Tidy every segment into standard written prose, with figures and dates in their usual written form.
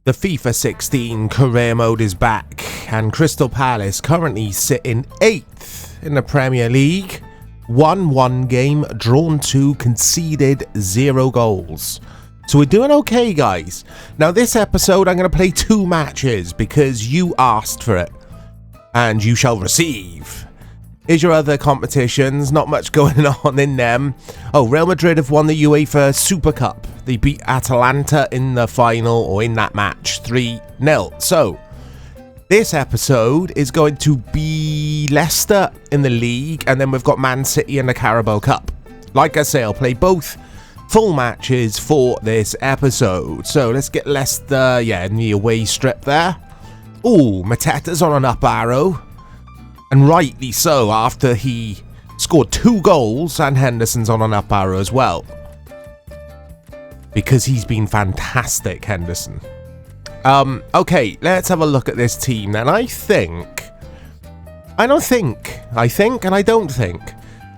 The FIFA 16 career mode is back, and Crystal Palace currently sit in 8th in the Premier League. Won 1 game, drawn 2, conceded 0 goals. So we're doing okay, guys. Now this episode I'm going to play 2 matches because you asked for it. And you shall receive. Here's your other competitions, not much going on in them. Oh, Real Madrid have won the UEFA Super Cup. They beat Atalanta in the final, or in that match, 3-0. So, this episode is going to be Leicester in the league, and then we've got Man City in the Carabao Cup. Like I say, I'll play both full matches for this episode. So, let's get Leicester, in the away strip there. Ooh, Mateta's on an up arrow. And rightly so, after he scored 2 goals, and Henderson's on an up arrow as well. Because he's been fantastic, Henderson. Okay, let's have a look at this team then. I think, and I don't think.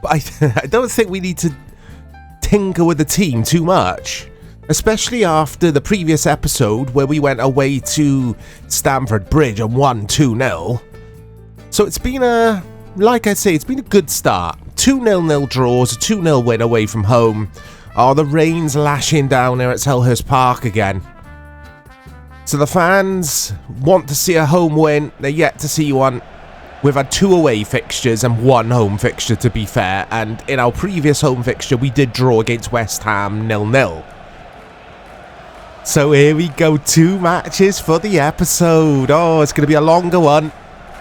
But I don't think we need to tinker with the team too much. Especially after the previous episode where we went away to Stamford Bridge and won 2-0. So it's been like I say, it's been a good start. 2 0-0 draws, a 2-0 win away from home. Oh, the rain's lashing down here at Selhurst Park again. So the fans want to see a home win. They're yet to see one. We've had 2 away fixtures and 1 home fixture, to be fair. And in our previous home fixture, we did draw against West Ham 0-0. So here we go, 2 matches for the episode. Oh, it's going to be a longer one.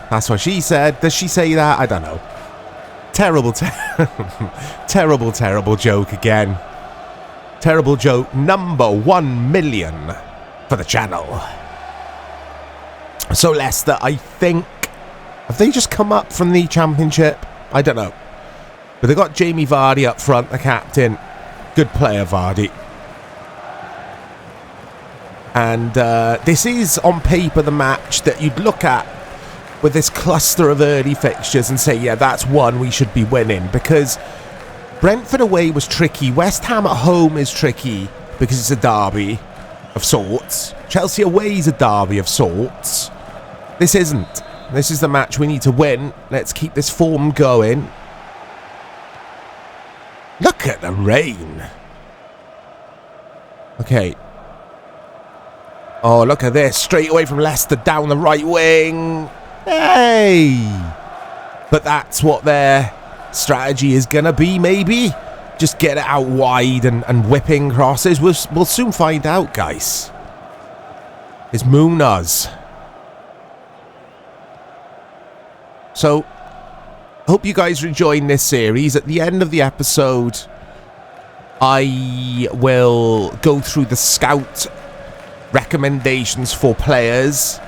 That's what she said. Does she say that? I don't know. Terrible joke again. Terrible joke number 1 million for the channel. So Leicester, I think, have they just come up from the Championship? I don't know. But they've got Jamie Vardy up front, the captain. Good player, Vardy. And this is, on paper, the match that you'd look at with this cluster of early fixtures and say, yeah, that's one we should be winning. Because Brentford away was tricky. West Ham at home is tricky because it's a derby of sorts. Chelsea away is a derby of sorts. This isn't. This is the match we need to win. Let's keep this form going. Look at the rain. Okay. Oh, look at this. Straight away from Leicester down the right wing. Hey! But that's what their strategy is going to be, maybe. Just get it out wide and whipping crosses. We'll soon find out, guys. It's Munoz. So, hope you guys are enjoying this series. At the end of the episode, I will go through the scout recommendations for players,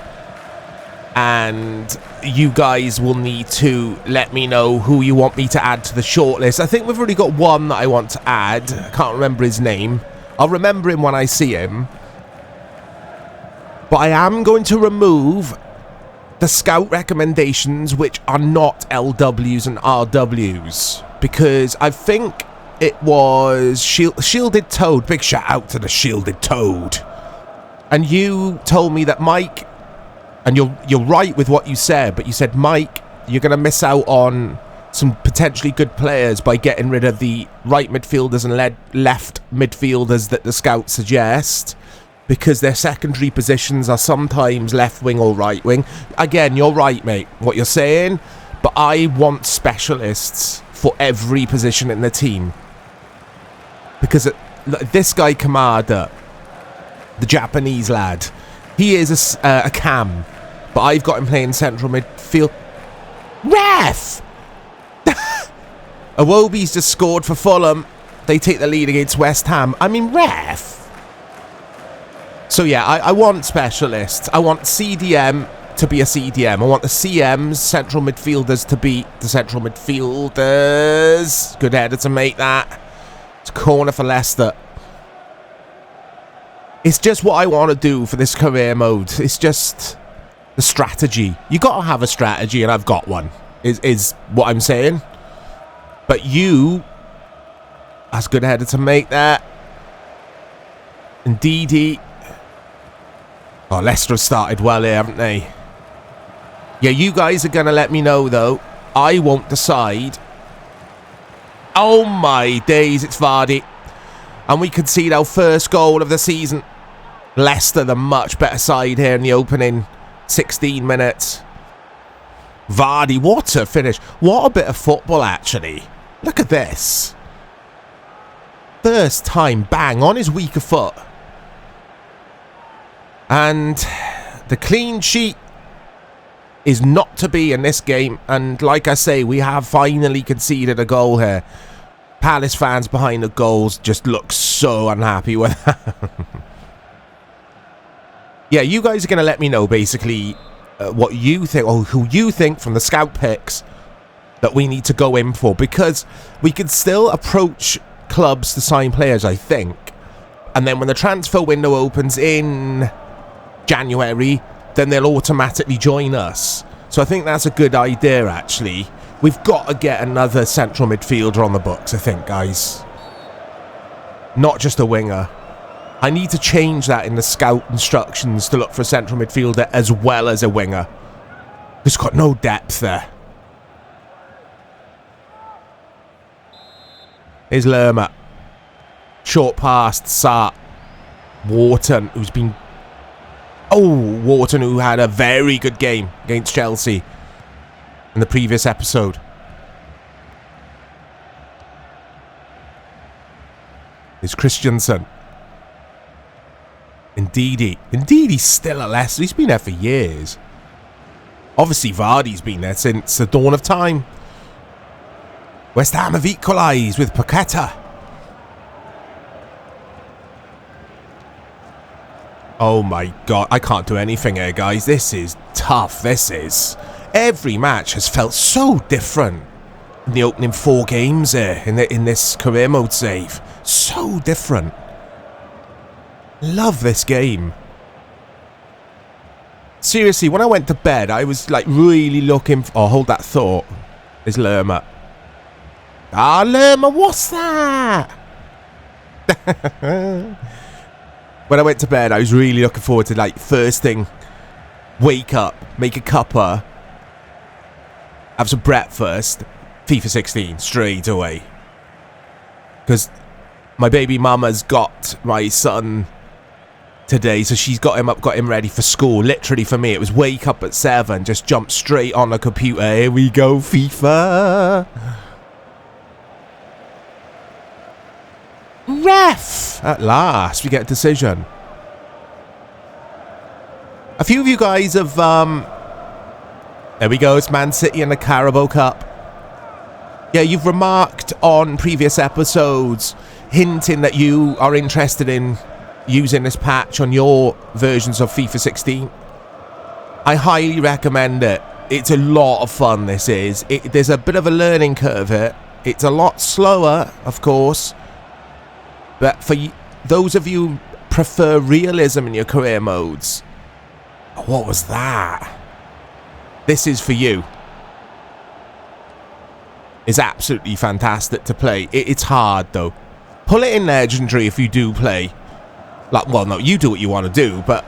and you guys will need to let me know who you want me to add to the shortlist. I think we've already got one that I want to add. I can't remember his name. I'll remember him when I see him. But I am going to remove the scout recommendations which are not LWs and RWs, because I think it was Shielded Toad. Big shout out to the Shielded Toad. And you told me that Mike, and you're right with what you said, but you said, Mike, you're going to miss out on some potentially good players by getting rid of the right midfielders and left midfielders that the scouts suggest, because their secondary positions are sometimes left wing or right wing. Again, you're right, mate, what you're saying, but I want specialists for every position in the team. Because this guy, Kamada, the Japanese lad, he is a cam, but I've got him playing central midfield. Ref! Iwobi's just scored for Fulham. They take the lead against West Ham. I mean, ref! So yeah, I want specialists. I want CDM to be a CDM. I want the CMs, central midfielders, to be the central midfielders. Good header to make that. It's a corner for Leicester. It's just what I want to do for this career mode. It's just the strategy. You got to have a strategy, and I've got one, is what I'm saying. But you, that's a good header to make that. And Didi, Oh, Leicester have started well here, haven't they? Yeah, you guys are going to let me know, though. I won't decide. Oh, my days. It's Vardy. And we concede our first goal of the season. Leicester, the much better side here in the opening 16 minutes. Vardy, what a finish. What a bit of football, actually. Look at this. First time, bang, on his weaker foot. And the clean sheet is not to be in this game. And like I say, we have finally conceded a goal here. Palace fans behind the goals just look so unhappy with that. Yeah, you guys are going to let me know, basically, what you think, or who you think from the scout picks that we need to go in for. Because we could still approach clubs to sign players, I think. And then when the transfer window opens in January, then they'll automatically join us. So I think that's a good idea, actually. We've got to get another central midfielder on the books, I think, guys. Not just a winger. I need to change that in the scout instructions to look for a central midfielder as well as a winger. It's got no depth there. Here's Lerma. Short pass to Sarr. Wharton, who's been... Oh, Wharton, who had a very good game against Chelsea in the previous episode. Here's Christensen. Indeed, he's still at Leicester. He's been there for years. Obviously, Vardy's been there since the dawn of time. West Ham have equalised with Paqueta. Oh my god, I can't do anything here, guys. This is tough, this is. Every match has felt so different in the opening 4 games here, in this career mode save. So different. Love this game. Seriously, when I went to bed, I was like really looking for... Oh, hold that thought. There's Lerma. Ah, Lerma, what's that? When I went to bed, I was really looking forward to, like, first thing, wake up, make a cuppa, have some breakfast, FIFA 16 straight away. Because my baby mama's got my son today, so she's got him up, got him ready for school. Literally for me, it was wake up at 7, just jump straight on the computer. Here we go, FIFA. Ref! At last, we get a decision. A few of you guys have, there we go, it's Man City in the Carabao Cup. Yeah, you've remarked on previous episodes, hinting that you are interested in using this patch on your versions of FIFA 16. I highly recommend it. It's a lot of fun, this is. There's a bit of a learning curve here. It's a lot slower, of course. But for those of you who prefer realism in your career modes... What was that? This is for you. It's absolutely fantastic to play. It's hard, though. Pull it in Legendary if you do play. Like, well, no, you do what you want to do, but...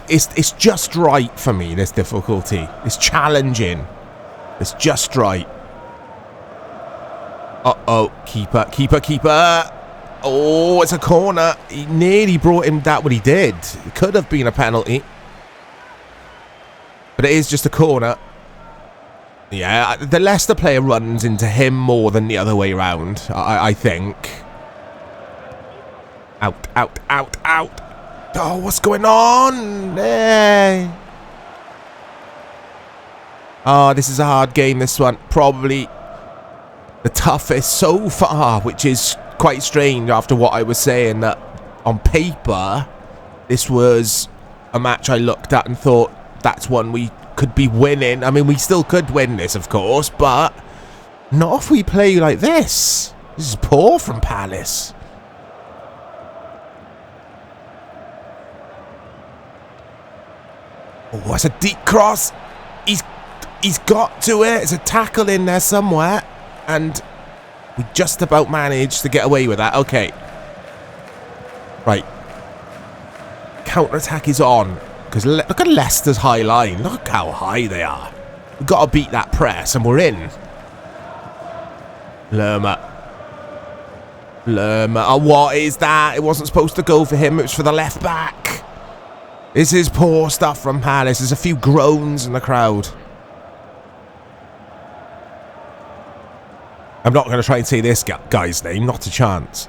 It's just right for me, this difficulty. It's challenging. It's just right. Uh-oh. Keeper, keeper, keeper. Oh, it's a corner. He nearly brought him that what he did. It could have been a penalty. But it is just a corner. Yeah, the Leicester player runs into him more than the other way around, I think. Out, out, out, out. Oh, what's going on? Hey. Oh, this is a hard game, this one. Probably the toughest so far, which is quite strange after what I was saying, that on paper, this was a match I looked at and thought that's one we could be winning. I mean, we still could win this, of course, but not if we play like this. This is poor from Palace. Oh, it's a deep cross. He's got to it. There's a tackle in there somewhere. And we just about managed to get away with that. Okay. Right. counter-attack is on. Because look at Leicester's high line. Look how high they are. We've got to beat that press, and we're in. Lerma. Oh, what is that? It wasn't supposed to go for him. It was for the left back. This is poor stuff from Palace. There's a few groans in the crowd. I'm not going to try and say this guy's name. Not a chance.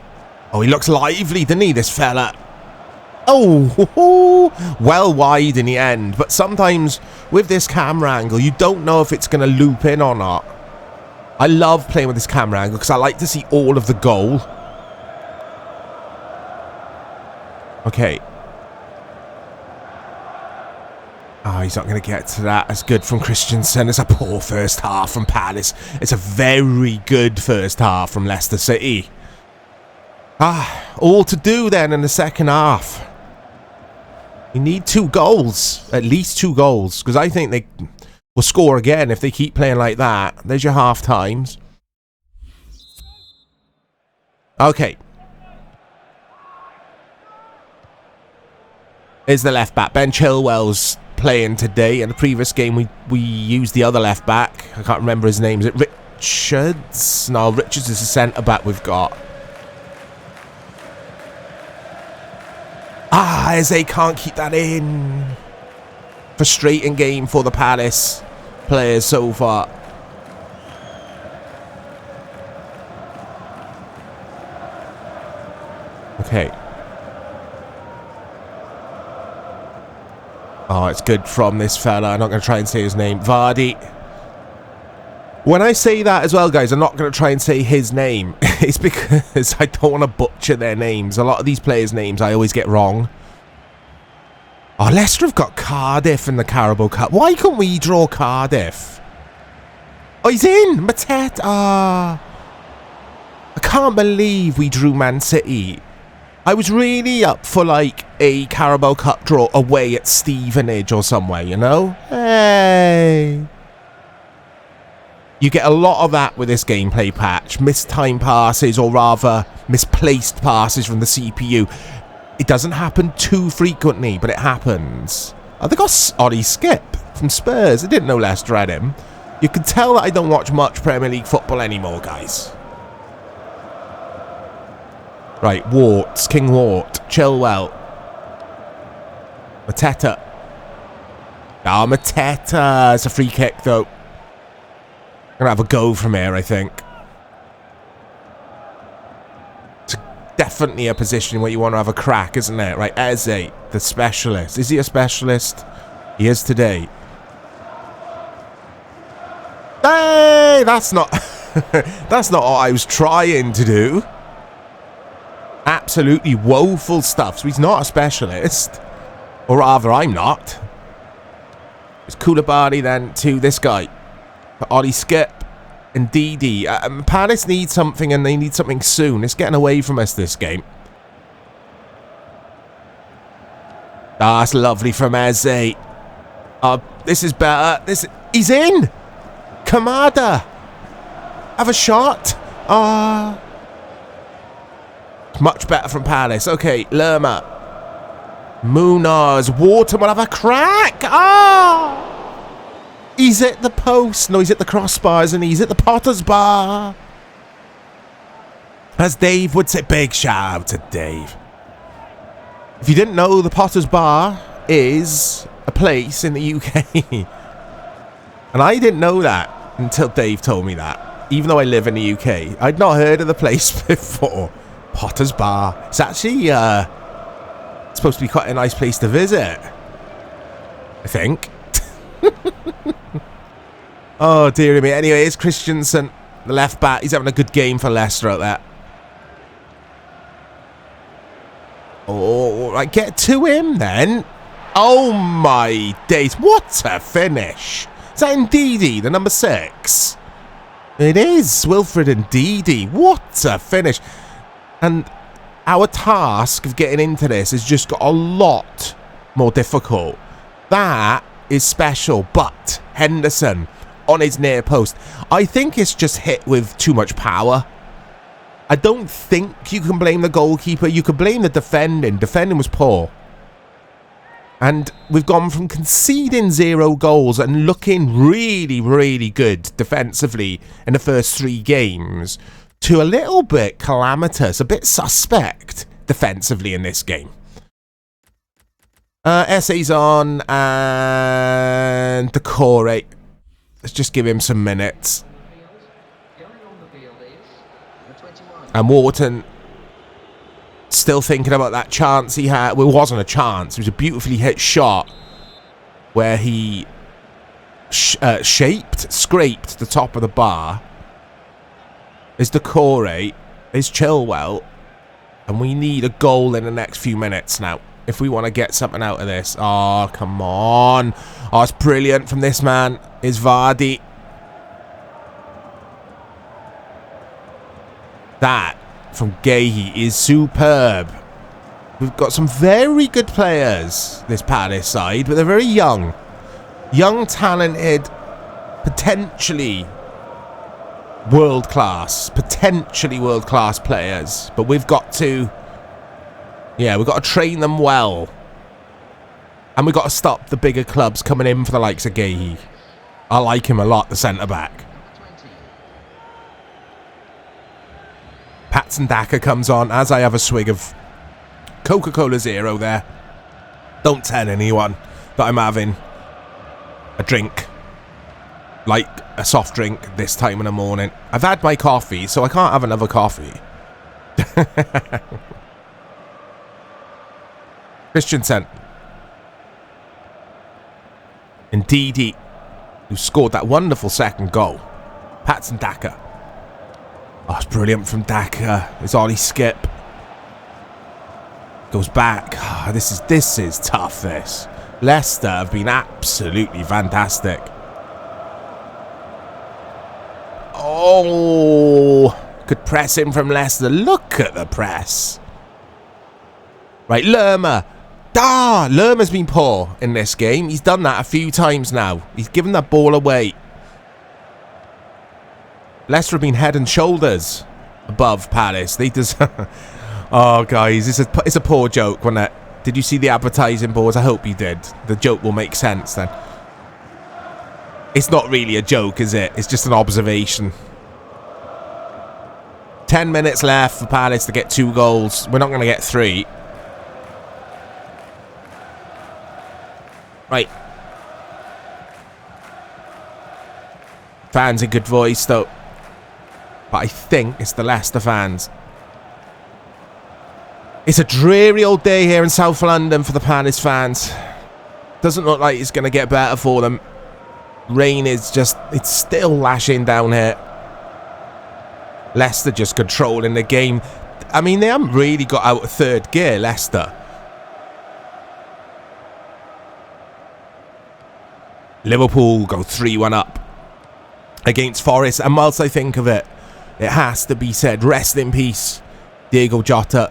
Oh, he looks lively, doesn't he, this fella? Oh, well wide in the end. But sometimes with this camera angle, you don't know if it's going to loop in or not. I love playing with this camera angle because I like to see all of the goal. Okay. Oh, he's not going to get to that. That's good from Christensen. It's a poor first half from Palace. It's a very good first half from Leicester City. All to do then in the second half. You need 2 goals. At least 2 goals. Because I think they will score again if they keep playing like that. There's your half times. Okay. Here's the left back. Ben Chilwell's playing today. In the previous game, we used the other left back. I can't remember his name. Is it Richards? No, Richards is the centre back we've got. Eze can't keep that in. Frustrating game for the Palace players so far. Okay. Oh, it's good from this fella. I'm not going to try and say his name. Vardy. When I say that as well, guys, I'm not going to try and say his name. It's because I don't want to butcher their names. A lot of these players' names I always get wrong. Oh, Leicester have got Cardiff in the Carabao Cup. Why can't we draw Cardiff? Oh, he's in! Mateta. I can't believe we drew Man City. I was really up for, like, a Carabao Cup draw away at Stevenage or somewhere, you know? Hey! You get a lot of that with this gameplay patch. Mistimed passes, or rather, misplaced passes from the CPU. It doesn't happen too frequently, but it happens. Oh, they got Ollie Skip from Spurs. I didn't know Leicester had him. You can tell that I don't watch much Premier League football anymore, guys. Right, Warts, King Wart, Chilwell. Mateta. Oh, Mateta. It's a free kick, though. I'm going to have a go from here, I think. It's definitely a position where you want to have a crack, isn't it? Right, Eze, the specialist. Is he a specialist? He is today. Hey, that's not... that's not what I was trying to do. Absolutely woeful stuff. So he's not a specialist. Or rather, I'm not. It's Koulibaly then to this guy. For Ollie Skip and Didi. Palace need something, and they need something soon. It's getting away from us, this game. Ah, that's lovely from Eze. This is better. He's in! Kamada! Have a shot! Much better from Palace. Okay, Lerma. Munoz. Wharton will have a crack! He's at the post. No, he's at the crossbar, isn't he? He's at the Potter's bar. As Dave would say, big shout out to Dave. If you didn't know, the Potter's bar is a place in the UK. And I didn't know that until Dave told me that. Even though I live in the UK, I'd not heard of the place before. Potter's bar. It's actually supposed to be quite a nice place to visit, I think. Oh dear me. Anyway, it's Christensen, the left back. He's having a good game for Leicester out there. Oh, right, get to him then. Oh my days, what a finish. Is that Ndidi, the number 6? It is Wilfred Ndidi. What a finish. And our task of getting into this has just got a lot more difficult. That is special, but Henderson on his near post. I think it's just hit with too much power. I don't think you can blame the goalkeeper. You could blame the defending. Defending was poor. And we've gone from conceding 0 goals and looking really, really good defensively in the first 3 games to a little bit calamitous, a bit suspect defensively in this game. SA's on, and the core 8. Let's just give him some minutes. And Warburton still thinking about that chance he had. Well, it wasn't a chance. It was a beautifully hit shot where he scraped the top of the bar. Is the core 8. Is Chilwell. And we need a goal in the next few minutes now if we want to get something out of this. Oh, come on. Oh, it's brilliant from this man. Is Vardy. That from Gahey is superb. We've got some very good players, this Palace side, but they're very young. Young, talented, potentially world-class players. But we've got to, we've got to train them well. And we've got to stop the bigger clubs coming in for the likes of Gahey. I like him a lot, the centre-back. Patson Daka comes on as I have a swig of Coca-Cola Zero there. Don't tell anyone that I'm having a drink, like a soft drink, this time in the morning. I've had my coffee, so I can't have another coffee. Christensen. And Didi, who scored that wonderful second goal. Patson Daka. Oh, it's brilliant from Daka. It's Ollie Skip. Goes back. Oh, this is tough, this. Leicester have been absolutely fantastic. Oh, good pressing from Leicester. Look at the press. Right, Lerma. Lerma's been poor in this game. He's done that a few times now. He's given that ball away. Leicester have been head and shoulders above Palace. They deserve... Oh, guys, it's a poor joke, wasn't it? Did you see the advertising boards? I hope you did. The joke will make sense then. It's not really a joke, is it? It's just an observation. 10 minutes left for Palace to get 2 goals. We're not going to get 3. Right. Fans in good voice, though. But I think it's the Leicester fans. It's a dreary old day here in South London for the Palace fans. Doesn't look like it's going to get better for them. Rain is just... It's still lashing down here. Leicester just controlling the game. I mean, they haven't really got out of third gear, Leicester. Liverpool go 3-1 up against Forest. And whilst I think of it, it has to be said, rest in peace, Diogo Jota.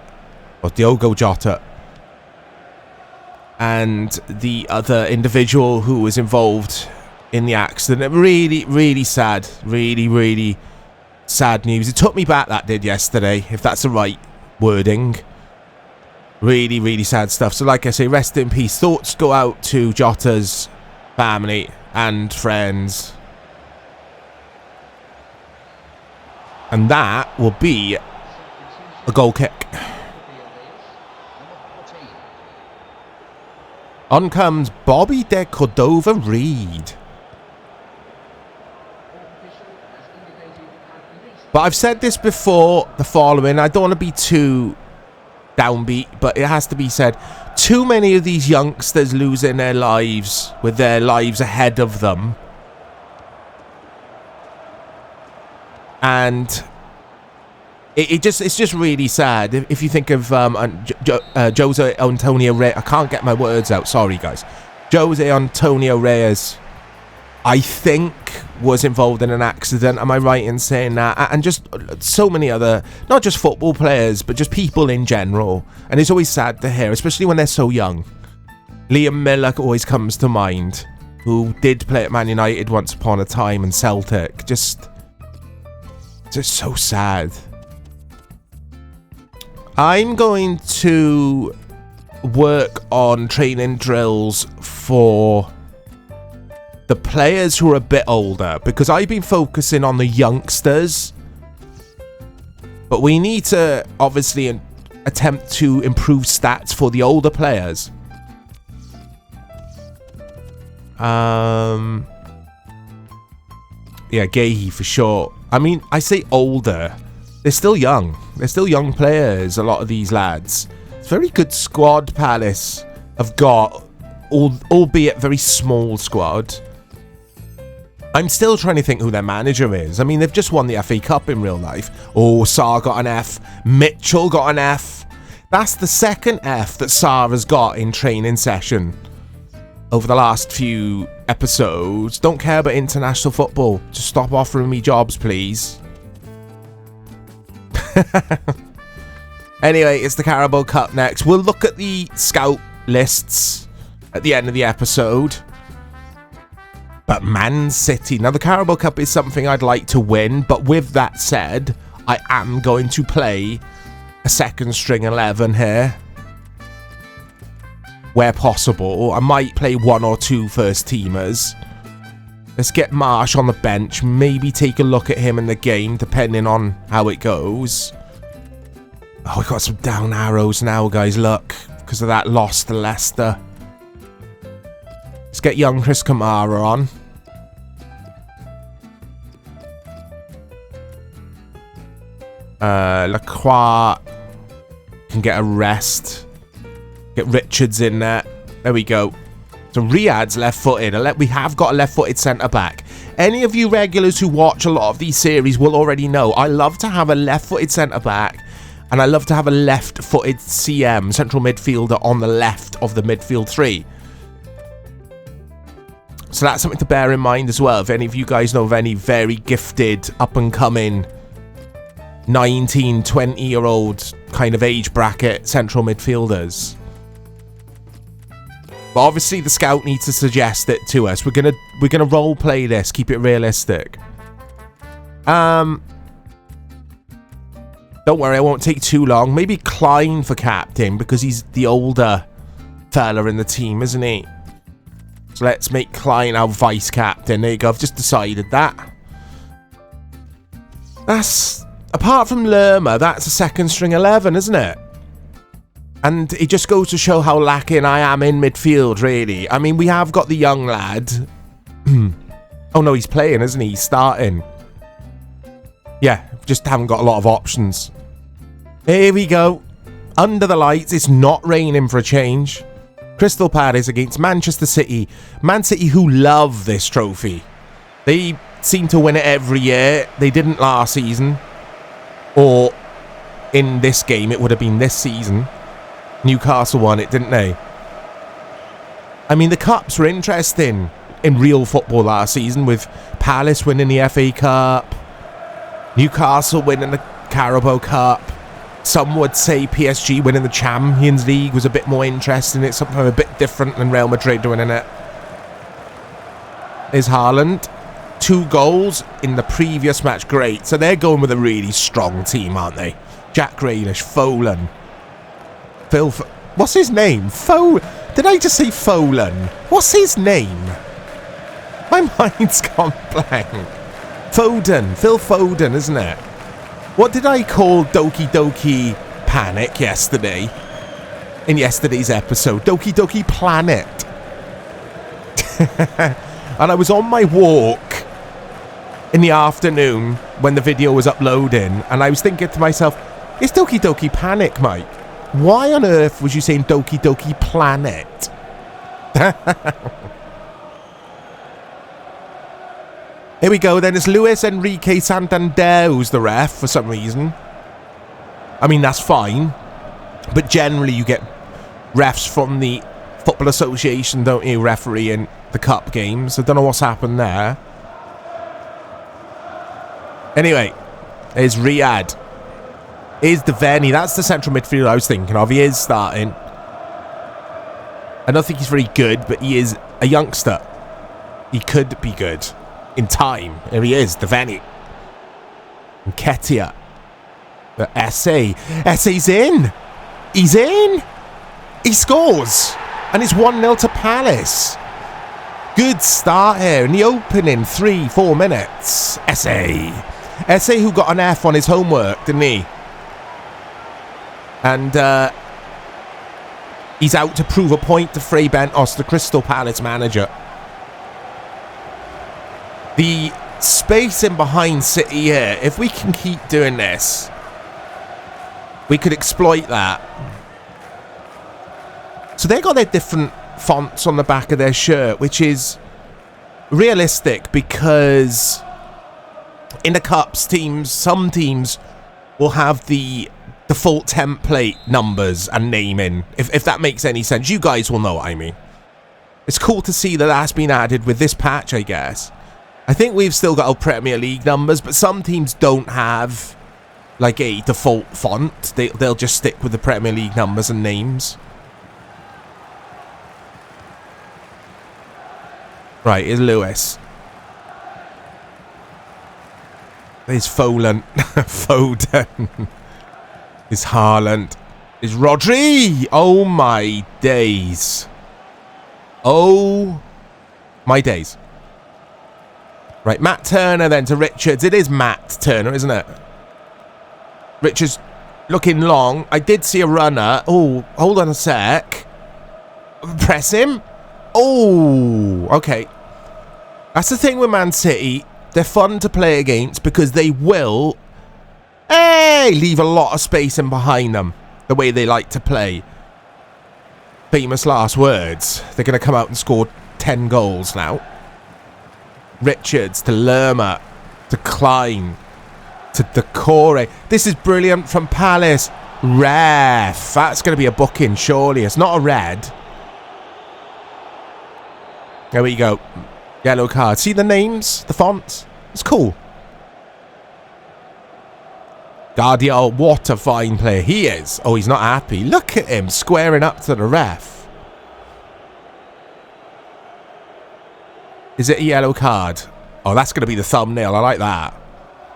And the other individual who was involved in the accident. Really, really sad. Really, really sad news. It took me back, that did, yesterday, if that's the right wording. Really, really sad stuff. So like I say, rest in peace. Thoughts go out to Jota's family and friends. And that will be a goal kick. On comes Bobby de Cordova-Reid. But I've said this before, the following. I don't want to be too downbeat, but it has to be said. Too many of these youngsters losing their lives with their lives ahead of them. And it's just really sad. If you think of Jose Antonio Reyes, I can't get my words out. Sorry, guys. Jose Antonio Reyes, I think, was involved in an accident. Am I right in saying that? And just so many other, not just football players, but just people in general. And it's always sad to hear, especially when they're so young. Liam Miller always comes to mind, who did play at Man United once upon a time, and Celtic. Just so sad. I'm going to work on training drills for the players who are a bit older, because I've been focusing on the youngsters, but we need to obviously attempt to improve stats for the older players. Yeah, Gahey for sure. I mean, I say older. They're still young. They're still young players, a lot of these lads. It's a very good squad Palace have got, albeit very small squad. I'm still trying to think who their manager is. I mean, they've just won the FA Cup in real life. Oh, Sarr got an F. Mitchell got an F. That's the second F that Sarr has got in training session over the last few episodes. Don't care about international football. Just stop offering me jobs, please. Anyway, it's the Carabao Cup next. We'll look at the scout lists at the end of the episode. But Man City. Now, the Carabao Cup is something I'd like to win. But with that said, I am going to play a second string 11 here. Where possible. I might play one or two first teamers. Let's get Marsh on the bench. Maybe take a look at him in the game, depending on how it goes. Oh, we got some down arrows now, guys. Look, because of that loss to Leicester. Let's get young Chris Kamara on. Lacroix can get a rest. Get Richards in there. There we go. So Riyad's left-footed. We have got a left-footed centre-back. Any of you regulars who watch a lot of these series will already know I love to have a left-footed centre-back, and I love to have a left-footed CM, central midfielder, on the left of the midfield three. So that's something to bear in mind as well. If any of you guys know of any very gifted, up-and-coming 19, 20-year-old kind of age bracket central midfielders. But obviously the scout needs to suggest it to us. We're gonna role play this, keep it realistic. Don't worry, it won't take too long. Maybe Klein for captain, because he's the older fella in the team, isn't he? So let's make Klein our vice captain. There you go, I've just decided that. That's, apart from Lerma, that's a second string 11, isn't it? And it just goes to show how lacking I am in midfield, really. I mean, we have got the young lad. Oh, no, he's playing, isn't he? He's starting. Yeah, just haven't got a lot of options. Here we go. Under the lights. It's not raining for a change. Crystal Palace against Manchester City. Man City, who love this trophy. They seem to win it every year. They didn't last season. Or in this game, it would have been this season. Newcastle won it, didn't they? I mean, the Cups were interesting in real football last season, with Palace winning the FA Cup, Newcastle winning the Carabao Cup. Some would say PSG winning the Champions League was a bit more interesting. It's something a bit different than Real Madrid winning it. There's Haaland. 2 goals in the previous match. Great. So they're going with a really strong team, aren't they? Jack Grealish, Folan. What's his name? Did I just say Folan? What's his name? My mind's gone blank. Foden. Phil Foden, isn't it? What did I call Doki Doki Panic yesterday? In yesterday's episode. Doki Doki Planet. And I was on my walk in the afternoon when the video was uploading, and I was thinking to myself, it's Doki Doki Panic, Mike. Why on earth was you saying Doki Doki Planet? Here we go, then it's Luis Enrique Santander who's the ref for some reason. I mean, that's fine. But generally you get refs from the Football Association, don't you, refereeing the cup games. I don't know what's happened there. Anyway, there's Riyad. Here's Devaney. That's the central midfielder I was thinking of. He is starting. I don't think he's very good, but he is a youngster. He could be good in time. There he is, Devaney. And Ketia. The Essay. Essay's in. He's in. He scores. And it's 1-0 to Palace. Good start here in the opening 3-4 minutes. SA who got an F on his homework, didn't he? And he's out to prove a point to Fray Bentos, the Crystal Palace manager. The space in behind City here, if we can keep doing this, we could exploit that. So they got their different fonts on the back of their shirt, which is realistic because in the Cups teams, some teams will have the default template numbers and naming, if that makes any sense. You guys will know what I mean. It's cool to see that that's been added with this patch, I guess. I think we've still got our Premier League numbers, but some teams don't have like a default font. They'll just stick with the Premier League numbers and names. Right, here's Lewis. There's Foden. Foden. There's Haaland. There's Rodri. Oh my days. Oh my days. Right, Matt Turner then to Richards. It is Matt Turner, isn't it? Richards looking long. I did see a runner. Oh, hold on a sec. Press him. Oh, okay. That's the thing with Man City. They're fun to play against because they will leave a lot of space in behind them. The way they like to play. Famous last words. They're going to come out and score 10 goals now. Richards to Lerma to Klein to Decore. This is brilliant from Palace. Ref. That's going to be a booking, surely. It's not a red. There we go. Yellow card. See the names? The fonts? It's cool. Guardiola, what a fine player. He is. Oh, he's not happy. Look at him squaring up to the ref. Is it a yellow card? Oh, that's going to be the thumbnail. I like that.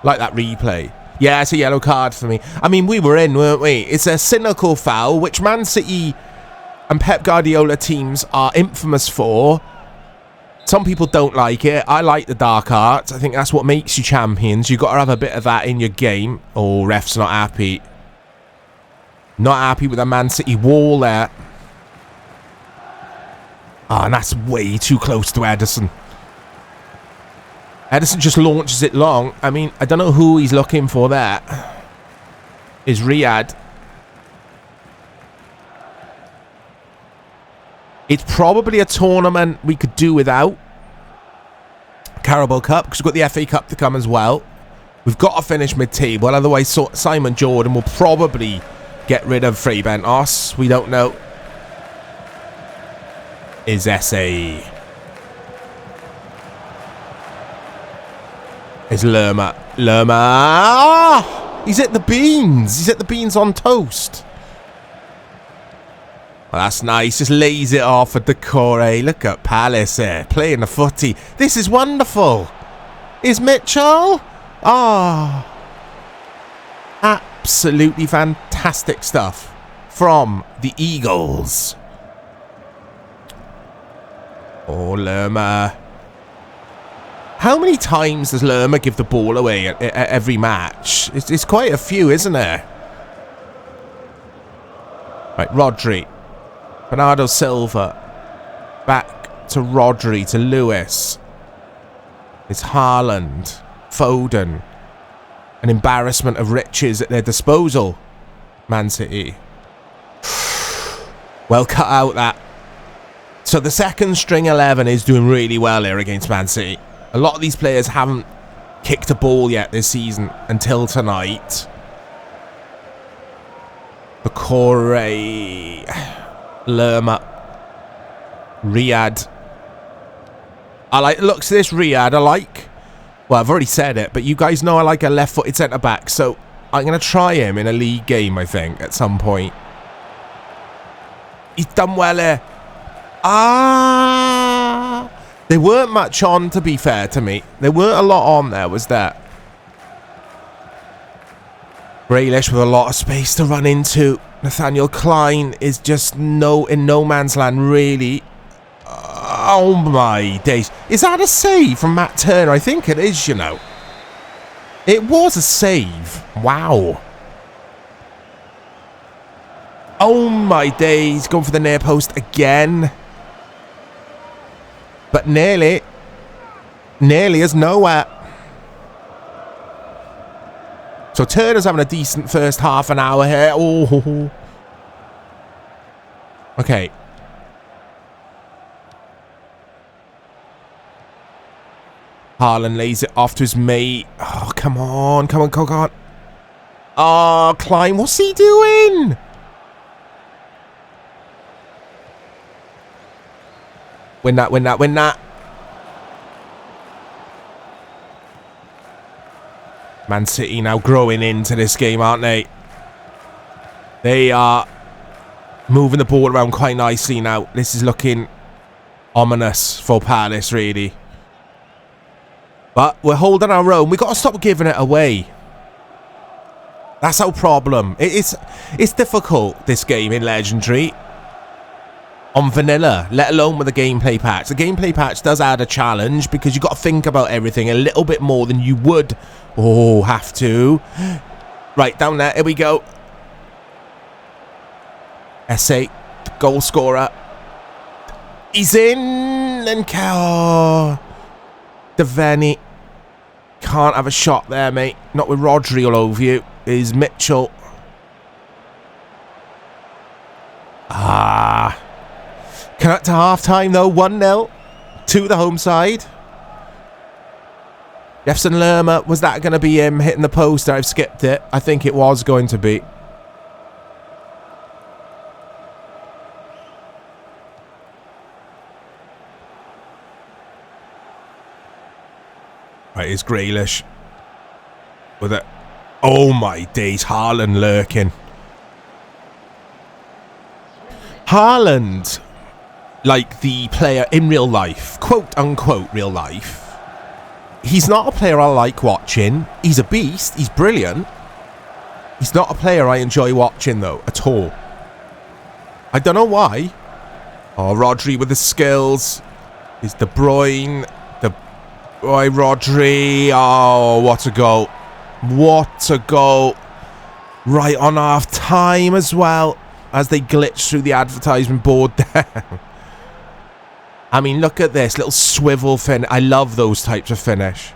Like that replay. Yeah, it's a yellow card for me. I mean, we were in, weren't we? It's a cynical foul, which Man City and Pep Guardiola teams are infamous for. Some people don't like it. I like the dark arts. I think that's what makes you champions. You've got to have a bit of that in your game. Oh, ref's not happy. Not happy with the Man City wall there. Ah, and that's way too close to Ederson. Ederson just launches it long. I mean, I don't know who he's looking for there. Is Riyadh. It's probably a tournament we could do without. Carabao Cup, because we've got the FA Cup to come as well. We've got to finish mid-table, otherwise Simon Jordan will probably get rid of Fray Bentos. We don't know. Is SA. Is Lerma. Lerma! He's at the beans. He's at the beans on toast. Well, that's nice. Just lays it off at Decore. Look at Palace here, playing the footy. This is wonderful. Is Mitchell? Ah. Absolutely fantastic stuff from the Eagles. Oh, Lerma. How many times does Lerma give the ball away at every match? It's quite a few, isn't there? Right, Rodri. Bernardo Silva. Back to Rodri, to Lewis. It's Haaland. Foden. An embarrassment of riches at their disposal. Man City. Well cut out that. So the second string 11 is doing really well here against Man City. A lot of these players haven't kicked a ball yet this season until tonight. Decore, Lerma, Riyadh. I like the looks of this Riyadh. I like. Well, I've already said it, but you guys know I like a left-footed centre back, so I'm going to try him in a league game, I think, at some point. He's done well here. Ah! There weren't much on, to be fair to me. There weren't a lot on there, was there? Grealish with a lot of space to run into. Nathaniel Klein is just in no man's land, really. Oh my days. Is that a save from Matt Turner? I think it is, you know. It was a save. Wow. Oh my days. Going for the near post again. But nearly. Nearly is nowhere. So Turner's having a decent first half an hour here. Oh. Okay. Haaland lays it off to his mate. Oh, come on. Come on, come on. Oh, Klein. What's he doing? Win that, win that, win that. Man City now growing into this game, aren't they? They are moving the ball around quite nicely now. This is looking ominous for Palace, really. But we're holding our own. We've got to stop giving it away. That's our problem. It's difficult, this game in Legendary. On vanilla, let alone with a gameplay patch. The gameplay patch does add a challenge because you've got to think about everything a little bit more than you would. Oh, have to. Right, down there. Here we go. SA, goal scorer. He's in. And Devaney. Can't have a shot there, mate. Not with Rodri all over you. Is Mitchell. Cut to half-time, though. 1-0 to the home side. Jefferson Lerma, was that going to be him hitting the post? I've skipped it. I think it was going to be. Right, it's Grealish. With it. Oh my days, Haaland lurking. Haaland, like the player in real life, quote unquote real life, he's not a player I like watching. He's a beast. He's brilliant. He's not a player I enjoy watching, though, at all. I don't know why. Oh, Rodri with the skills. Is De Bruyne. Boy, Rodri. Oh, what a goal. What a goal. Right on half time as well. As they glitch through the advertisement board there. I mean, look at this. Little swivel fin. I love those types of finish.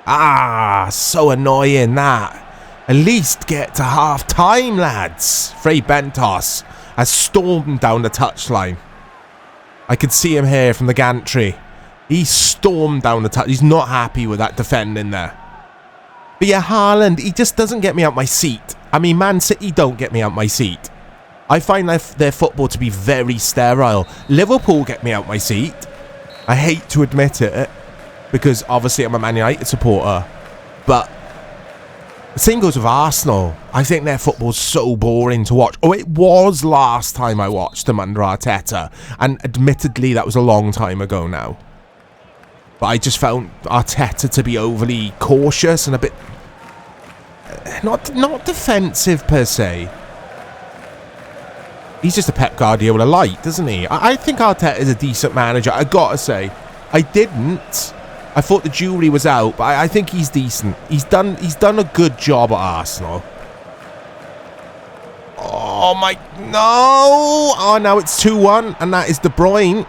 So annoying that. At least get to half time, lads. Fray Bentos has stormed down the touchline. I could see him here from the gantry. He stormed down the touch. He's not happy with that defending there. But yeah, Haaland, he just doesn't get me out my seat. I mean, Man City don't get me out my seat. I find their football to be very sterile. Liverpool get me out my seat. I hate to admit it, because obviously I'm a Man United supporter. But the same goes with Arsenal. I think their football's so boring to watch. Oh, it was last time I watched them under Arteta. And admittedly, that was a long time ago now. But I just found Arteta to be overly cautious and a bit... Not defensive, per se. He's just a Pep Guardiola light, doesn't he? I think Arteta is a decent manager, I gotta say. I didn't. I thought the jury was out, but I think he's decent. He's done a good job at Arsenal. Oh, my... No! Oh, now it's 2-1, and that is De Bruyne.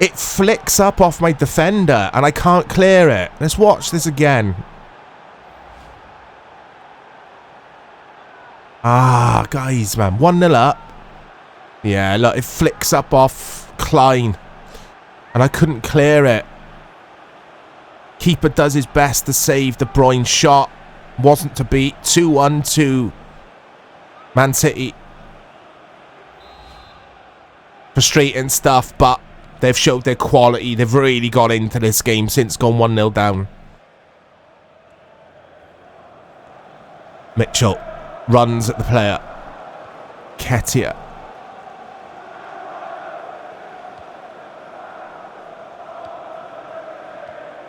It flicks up off my defender, and I can't clear it. Let's watch this again. Guys, man. 1-0 up. Yeah, look, it flicks up off Klein. And I couldn't clear it. Keeper does his best to save De Bruyne's shot. Wasn't to beat. 2-1 to Man City. Frustrating stuff, but they've showed their quality. They've really got into this game since going 1-0 down. Mitchell runs at the player. Ketia.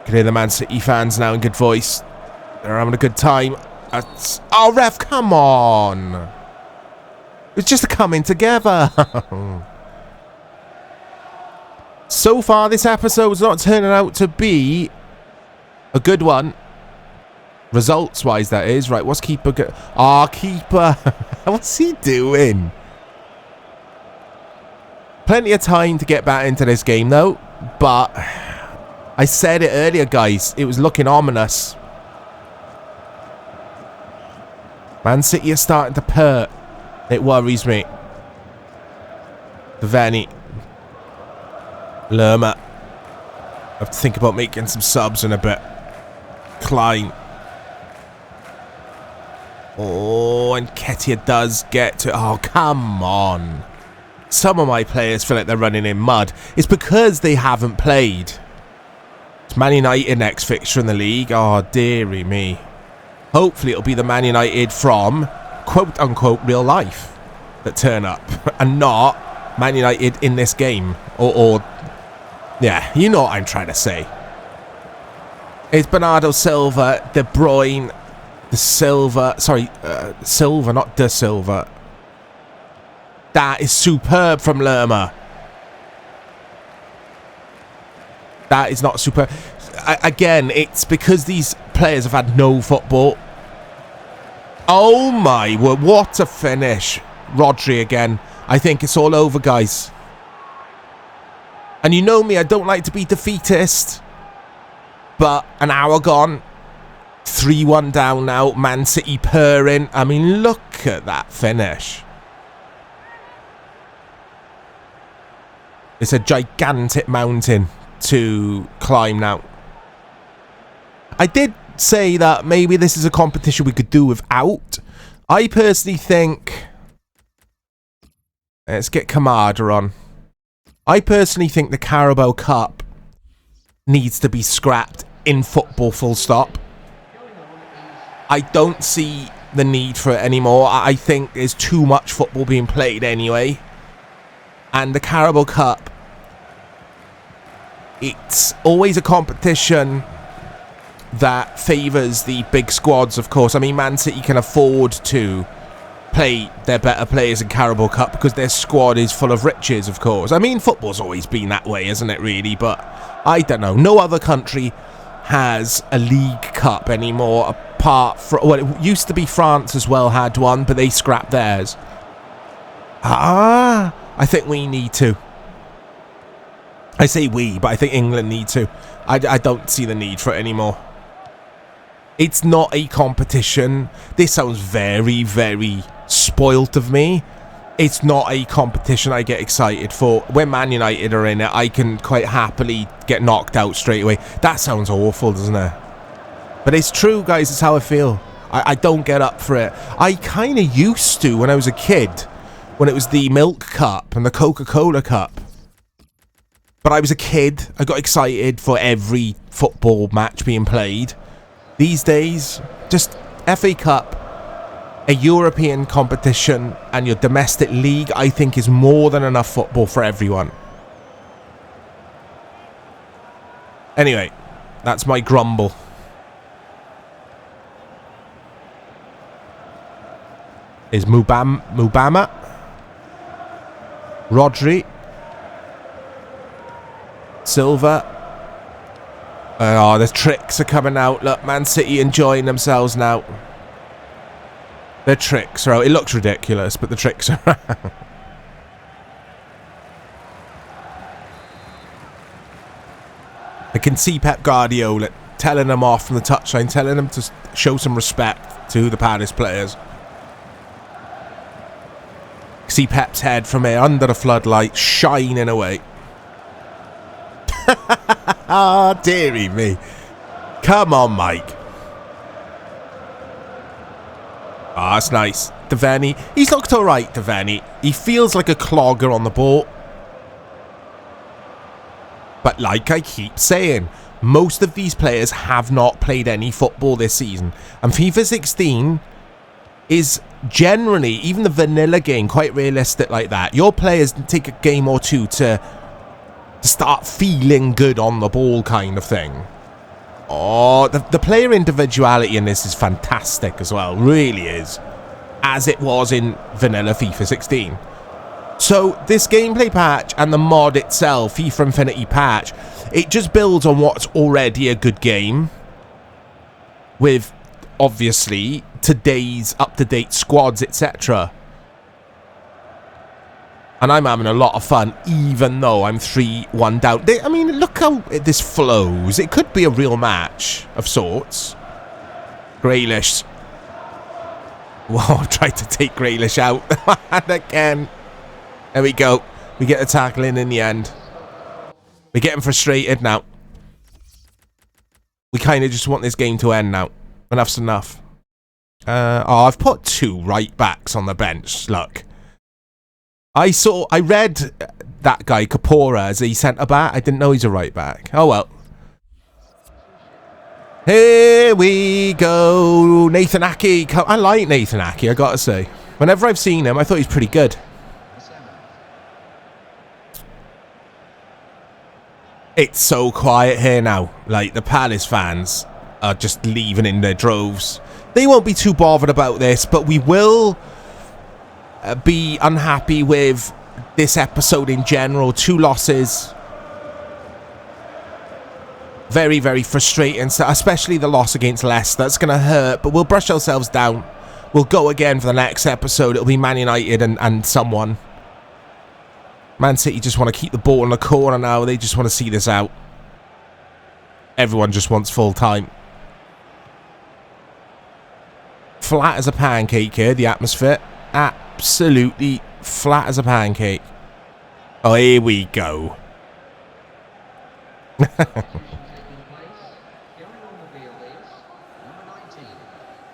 Can hear the Man City fans now in good voice. They're having a good time. Oh, ref, come on. It's just a coming together. So far, this episode's not turning out to be a good one. Results-wise, that is. Right, what's keeper... keeper. What's he doing? Plenty of time to get back into this game, though. But I said it earlier, guys. It was looking ominous. Man City are starting to purr. It worries me. Vanny. Lerma. I have to think about making some subs in a bit. Klein. Oh, and Ketia does get to... Oh, come on. Some of my players feel like they're running in mud. It's because they haven't played. It's Man United next fixture in the league. Oh, dearie me. Hopefully it'll be the Man United from quote-unquote real life that turn up. And not Man United in this game. Or yeah, you know what I'm trying to say. It's Bernardo Silva, De Bruyne, De Silva. Sorry, Silva, not De Silva. That is superb from Lerma. That is not superb. Again, it's because these players have had no football. Oh my word, what a finish. Rodri again. I think it's all over, guys. And you know me, I don't like to be defeatist. But an hour gone. 3-1 down now. Man City purring. I mean, look at that finish. It's a gigantic mountain to climb now. I did say that maybe this is a competition we could do without. I personally think... Let's get Kamada on. I personally think the Carabao Cup needs to be scrapped in football, full stop. I don't see the need for it anymore. I think there's too much football being played anyway. And the Carabao Cup, it's always a competition that favours the big squads, of course. I mean, Man City can afford to play their better players in Carabao Cup because their squad is full of riches, of course. I mean, football's always been that way, isn't it, really? But I don't know. No other country has a League Cup anymore, apart from... Well, it used to be France as well had one, but they scrapped theirs. I think we need to. I say we, but I think England need to. I don't see the need for it anymore. It's not a competition. This sounds very, very spoilt of me. It's not a competition I get excited for. When Man United are in it, I can quite happily get knocked out straight away. That sounds awful, doesn't it? But it's true, guys. It's how I feel. I don't get up for it. I kind of used to when I was a kid, when it was the Milk Cup and the Coca-Cola Cup. But I was a kid. I got excited for every football match being played. These days, just FA Cup, a European competition, and your domestic league, I think, is more than enough football for everyone. Anyway, that's my grumble. Is Mubama? Rodri? Silva? Oh, the tricks are coming out. Look, Man City enjoying themselves now. The tricks are out. It looks ridiculous, but the tricks are out. I can see Pep Guardiola telling them off from the touchline, telling them to show some respect to the Paris players. See Pep's head from here under the floodlight, shining away. Ah, dearie me. Come on, Mike. Ah, that's nice. Devaney. He's looked alright, Devaney. He feels like a clogger on the ball. But like I keep saying, most of these players have not played any football this season. And FIFA 16 is generally, even the vanilla game, quite realistic like that. Your players take a game or two to start feeling good on the ball kind of thing. Oh, the player individuality in this is fantastic as well. Really is. as it was in vanilla FIFA 16. So this gameplay patch and the mod itself, FIFA Infinity patch, it just builds on what's already a good game with, obviously, today's up-to-date squads, etc. And I'm having a lot of fun, even though I'm 3-1 down. I mean, look how this flows. It could be a real match of sorts. Grealish. Whoa, tried to take Grealish out. And again. There we go. We get the tackle in the end. We're getting frustrated now. We kind of just want this game to end now. Enough's enough. Oh, I've put 2 right backs on the bench. Look. I read that guy, Kapora, as a centre-back. I didn't know he's a right back. Oh, well. Here we go. Nathan Ake. I like Nathan Ake, I gotta say. Whenever I've seen him, I thought he's pretty good. It's so quiet here now. Like, the Palace fans are just leaving in their droves. They won't be too bothered about this, but we will be unhappy with this episode in general. 2 losses. Very, very frustrating, especially the loss against Leicester. That's going to hurt, but we'll brush ourselves down. We'll go again for the next episode. It'll be Man United and someone. Man City just want to keep the ball in the corner now. They just want to see this out. Everyone just wants full time. Flat as a pancake here, the atmosphere. Absolutely flat as a pancake. Oh, here we go.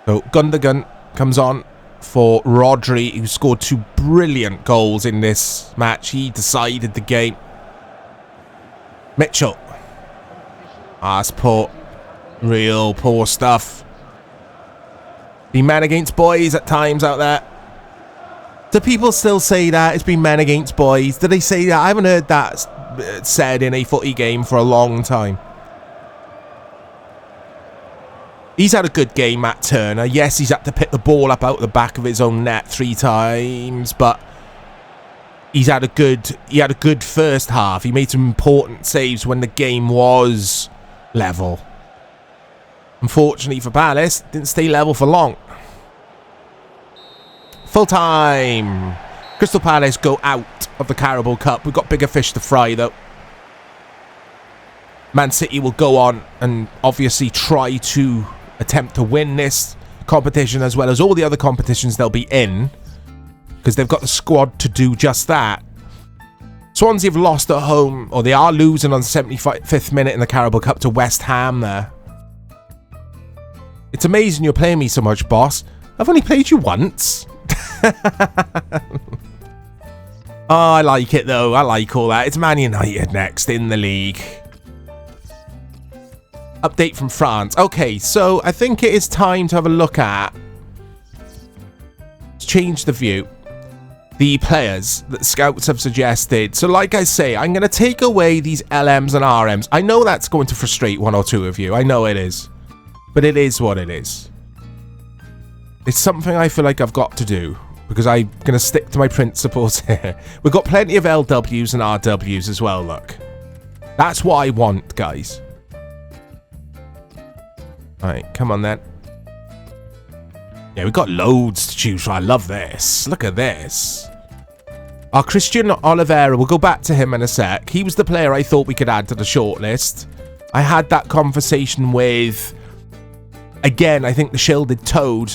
So, Gundogan comes on for Rodri, who scored 2 brilliant goals in this match. He decided the game. Mitchell. That's poor. Real poor stuff. Be men against boys at times out there. Do people still say that? It's been men against boys. Do they say that? I haven't heard that said in a footy game for a long time. He's had a good game, Matt Turner. Yes, he's had to pick the ball up out the back of his own net 3 times, but he had a good first half. He made some important saves when the game was level. Unfortunately for Palace, didn't stay level for long. Full time. Crystal Palace go out of the Carabao Cup. We've got bigger fish to fry, though. Man City will go on and obviously try to attempt to win this competition as well as all the other competitions they'll be in, because they've got the squad to do just that. Swansea have lost at home, or they are losing on the 75th minute in the Carabao Cup to West Ham there. It's amazing you're playing me so much, boss. I've only played you once. Oh, I like it though. I like all that. It's Man United next in the league. Update from France. Okay, so I think it is time to have a look at... Let's change the view. The players that scouts have suggested. So like I say, I'm going to take away these LMs and RMs. I know that's going to frustrate 1 or 2 of you. I know it is. But it is what it is. It's something I feel like I've got to do, because I'm going to stick to my principles here. We've got plenty of LWs and RWs as well, look. That's what I want, guys. Alright, come on then. Yeah, we've got loads to choose from. I love this. Look at this. Our Christian Oliveira, we'll go back to him in a sec. He was the player I thought we could add to the shortlist. I had that conversation with... Again, I think the Shielded Toad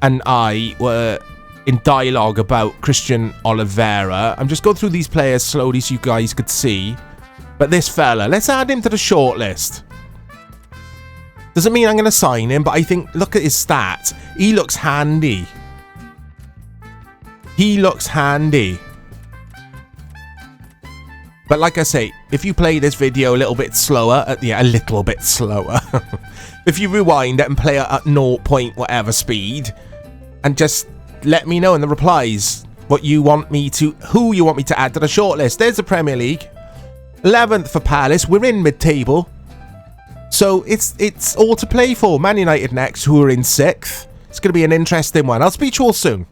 and I were in dialogue about Christian Oliveira. I'm just going through these players slowly so you guys could see. But this fella, let's add him to the shortlist. Doesn't mean I'm going to sign him, but I think, look at his stats. He looks handy. He looks handy. But like I say, if you play this video a little bit slower, a little bit slower. If you rewind it and play it at 0. whatever speed, and just let me know in the replies what you want me to, who you want me to add to the shortlist. There's the Premier League. 11th for Palace. We're in mid-table. So it's all to play for. Man United next, who are in 6th. It's going to be an interesting one. I'll speak to you all soon.